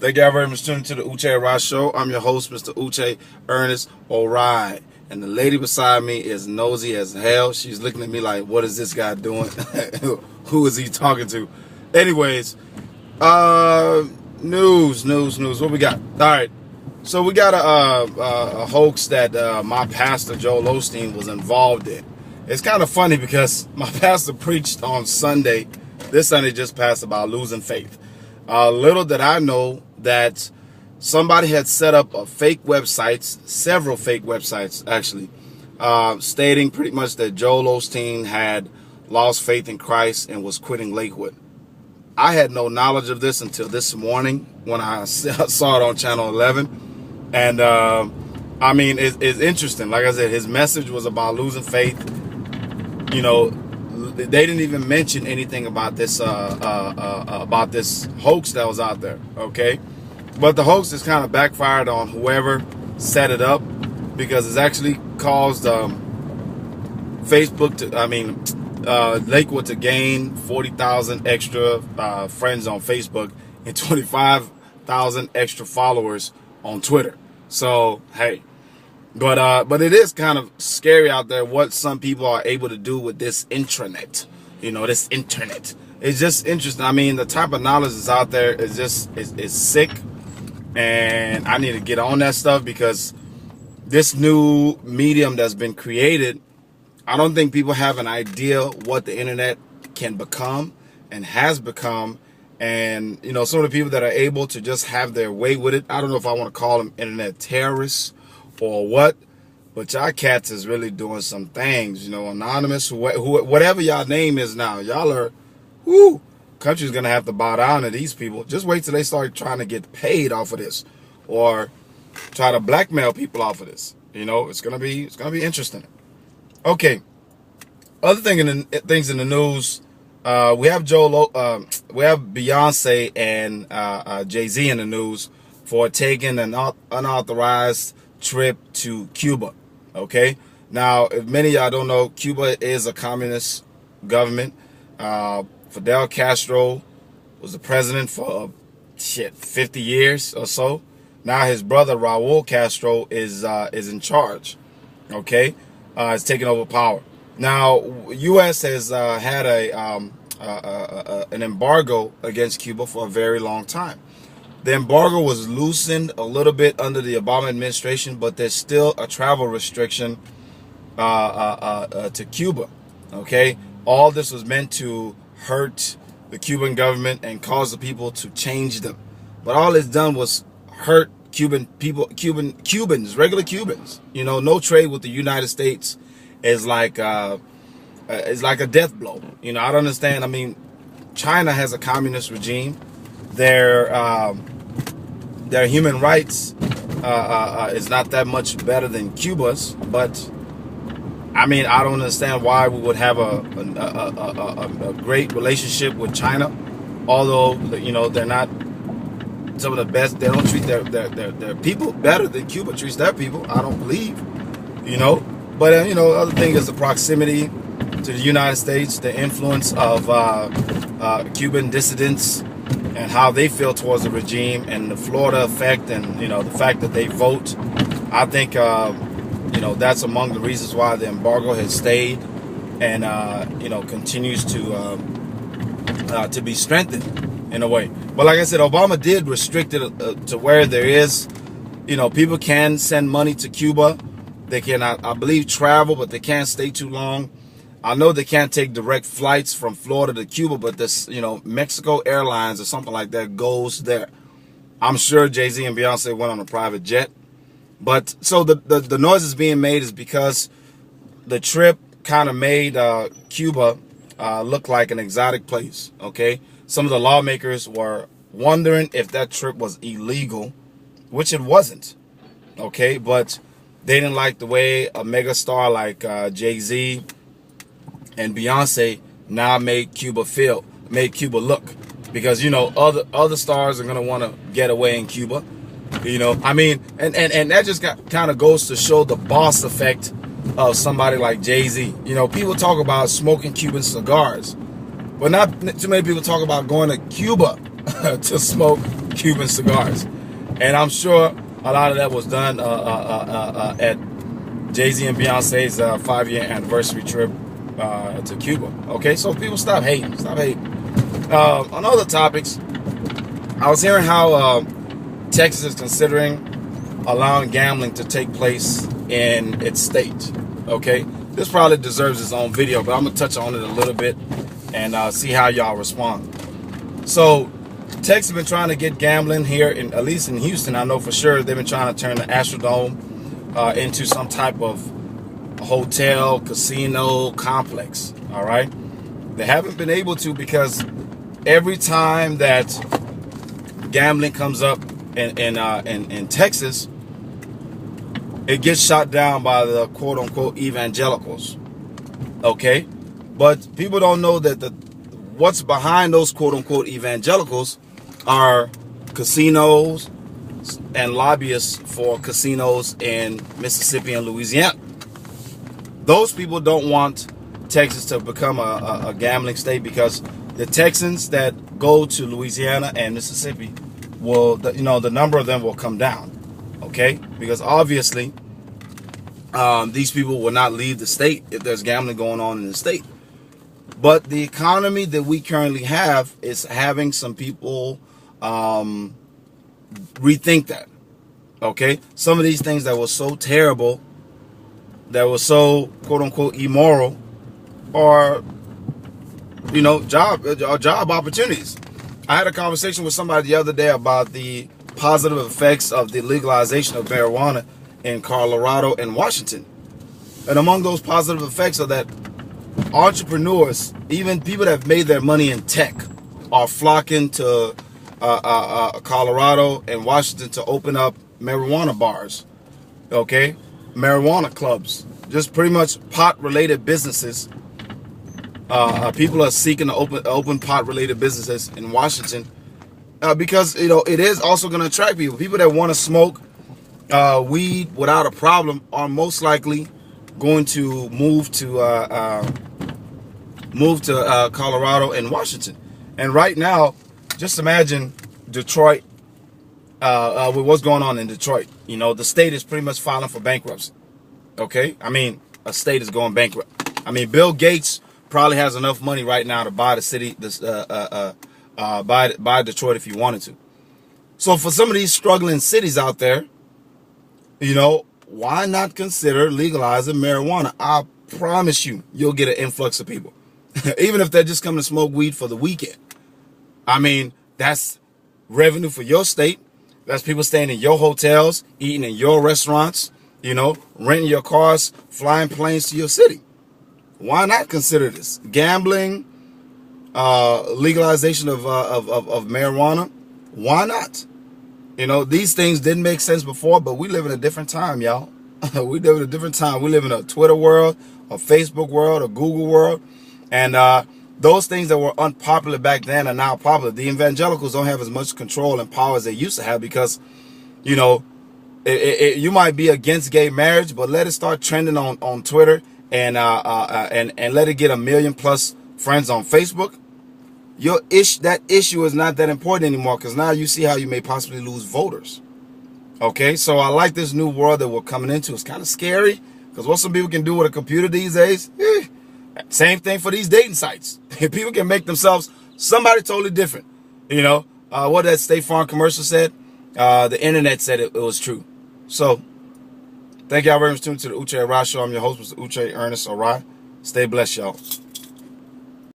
Thank you very much for tuning to the Uche O'Rai Show. I'm your host, Mr. Uche Ernest O'Rai. And the lady beside me is nosy as hell. She's looking at me like, what is this guy doing? Who is he talking to? Anyways, news. What we got? All right. So we got a hoax that my pastor, Joel Osteen, was involved in. It's kind of funny because my pastor preached on Sunday. This Sunday just passed about losing faith. Little did I know that somebody had set up several fake websites actually, stating pretty much that Joel Osteen had lost faith in Christ and was quitting Lakewood. I had no knowledge of this until this morning when I saw it on Channel 11. And I mean, it's interesting. Like I said, his message was about losing faith. You know, they didn't even mention anything about this hoax that was out there, okay? But the hoax has kind of backfired on whoever set it up, because it's actually caused Lakewood to gain 40,000 extra friends on Facebook and 25,000 extra followers on Twitter. So, hey. But it is kind of scary out there what some people are able to do with this intranet. You know, this internet. It's just interesting. I mean, the type of knowledge that's out there is just is sick. And I need to get on that stuff, because this new medium that's been created, I don't think people have an idea what the internet can become and has become. And, you know, some of the people that are able to just have their way with it, I don't know if I want to call them internet terrorists or what, but y'all cats is really doing some things, you know, anonymous, whatever y'all name is now. Y'all are, country's going to have to bow down to these people. Just wait till they start trying to get paid off of this, or try to blackmail people off of this. You know, it's going to be interesting. Okay. Other things in the news, we have Beyonce and Jay-Z in the news for taking an unauthorized trip to Cuba. Okay. Now, if many of y'all don't know, Cuba is a communist government. Fidel Castro was the president for 50 years or so. Now his brother Raul Castro is in charge. Okay, is taking over power. Now, U.S. has had an embargo against Cuba for a very long time. The embargo was loosened a little bit under the Obama administration, but there's still a travel restriction to Cuba. Okay, all this was meant to hurt the Cuban government and cause the people to change them, but all it's done was hurt Cuban people, regular Cubans. You know, no trade with the United States is like a death blow. You know, I don't understand. I mean, China has a communist regime. Their human rights is not that much better than Cuba's, but I mean, I don't understand why we would have a great relationship with China, although, you know, they're not some of the best. They don't treat their people better than Cuba treats their people, I don't believe, you know. But, you know, the other thing is the proximity to the United States, the influence of Cuban dissidents and how they feel towards the regime, and the Florida effect, and, you know, the fact that they vote. I think, you know, that's among the reasons why the embargo has stayed and, you know, continues to be strengthened in a way. But like I said, Obama did restrict it to where there is, you know, people can send money to Cuba. They can, I believe, travel, but they can't stay too long. I know they can't take direct flights from Florida to Cuba, but this, you know, Mexico Airlines or something like that goes there. I'm sure Jay-Z and Beyonce went on a private jet. But so the noises being made is because the trip kind of made Cuba look like an exotic place. Okay, some of the lawmakers were wondering if that trip was illegal, which it wasn't. Okay, but they didn't like the way a megastar like Jay-Z and Beyonce now made Cuba look, because, you know, other stars are gonna want to get away in Cuba. You know, I mean, and that just kind of goes to show the boss effect of somebody like Jay-Z. You know, people talk about smoking Cuban cigars, but not too many people talk about going to Cuba to smoke Cuban cigars. And I'm sure a lot of that was done at Jay-Z and Beyonce's 5-year anniversary trip to Cuba. Okay, so people stop hating. Stop hating. On other topics, I was hearing how Texas is considering allowing gambling to take place in its state. Okay, this probably deserves its own video, but I'm gonna touch on it a little bit and see how y'all respond. So Texas has been trying to get gambling here, at least in Houston. I know for sure they've been trying to turn the Astrodome into some type of hotel, casino complex. All right, they haven't been able to, because every time that gambling comes up in Texas, it gets shot down by the quote-unquote evangelicals. Okay, but people don't know that what's behind those quote-unquote evangelicals are casinos and lobbyists for casinos in Mississippi and Louisiana. Those people don't want Texas to become a gambling state, because the Texans that go to Louisiana and Mississippi will, the number of them will come down. Okay, because obviously these people will not leave the state if there's gambling going on in the state. But the economy that we currently have is having some people rethink that. Okay, some of these things that were so terrible, that were so quote unquote immoral, are job opportunities. I had a conversation with somebody the other day about the positive effects of the legalization of marijuana in Colorado and Washington. And among those positive effects are that entrepreneurs, even people that have made their money in tech, are flocking to Colorado and Washington to open up marijuana bars, okay, marijuana clubs, just pretty much pot-related businesses. People are seeking to open pot-related businesses in Washington because it is also going to attract people. People that want to smoke weed without a problem are most likely going to move to Colorado and Washington. And right now, just imagine Detroit, with what's going on in Detroit. The state is pretty much filing for bankruptcy. Okay, I mean, a state is going bankrupt. I mean, Bill Gates probably has enough money right now to buy the city, buy Detroit if he wanted to. So for some of these struggling cities out there, why not consider legalizing marijuana? I promise you'll get an influx of people, even if they're just coming to smoke weed for the weekend. I mean, that's revenue for your state. That's people staying in your hotels, eating in your restaurants, renting your cars, flying planes to your city. Why not consider this? Gambling, legalization of marijuana. Why not? These things didn't make sense before, but we live in a different time, y'all. We live in a different time. We live in a Twitter world, a Facebook world, a Google world. And those things that were unpopular back then are now popular. The evangelicals don't have as much control and power as they used to have, because, you might be against gay marriage, but let it start trending on Twitter and let it get 1 million+ friends on Facebook. That issue is not that important anymore, because now you see how you may possibly lose voters. Okay, so I like this new world that we're coming into. It's kind of scary, because what some people can do with a computer these days, same thing for these dating sites. People can make themselves somebody totally different. What that State Farm commercial said, the internet said it was true. So thank y'all very much for tuning to the Uche Arai Show. I'm your host, Mr. Uche Ernest Arai. Stay blessed, y'all.